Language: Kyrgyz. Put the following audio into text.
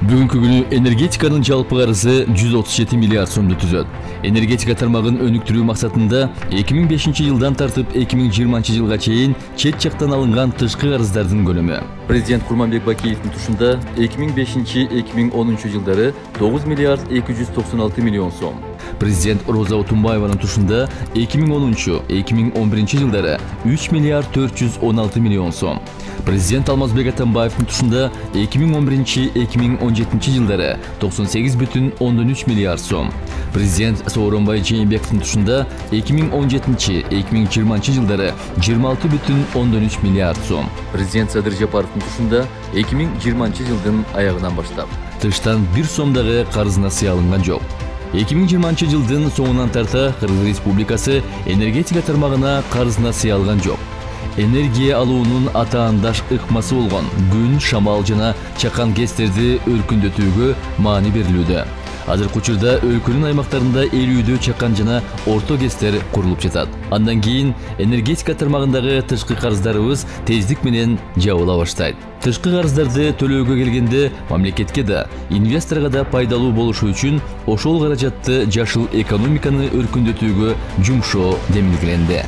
Бүгүнкү күнү энергетиканын жалпы карызы 137 миллиард сомду түзөт. Энергетика тармагын өнүктүрүү максатында 2005 жылдан тартып 2020 жылга чейин чет жактан алынган тышкы карыздардын көлөмү. Президент Курманбек Бакиевдин тушунда 2005-2010 жылдары 9 миллиард 296 миллион сом. Президент Роза Отунбаеванын тушунда 2010-2011 жылдары 3 миллиард 416 миллион сом. Президент Алмазбек Атамбаевдин тушунда 2011-2017 жылдары 98,3 миллиард сом. Президент Сооронбай Жээнбековдин тушунда 2017-2020 жылдары 26,3 миллиард сом. Президент Садыр Жапаровдин тушунда 2020 жылдын аягынан баштап тыштан 1 сомдагы карыз насыя алынган жок. 2020 жылдын соңунан тарта Кыргыз Республикасы энергетика тармагына карыз насыя алган жок. Энергия алуунун атаандаш ыкмасы болгон күн, шамал жана чакан гэстерди өркүндөтүүгө маани берилүүдө. Азыркы учурда өлкөнүн аймактарында 50дөө чакан жана орто гэстер курулуп жатат. Андан кийин энергетика тармагындагы тышкы карыздарыбыз тездик менен жабыла баштайт. Тышкы карыздарды төлөөгө келгенде мамлекетке да, инвесторго да пайдалуу болушу үчүн ошол каражатты жашыл экономиканы өркүндөтүүгө жумшоо демилгеленди.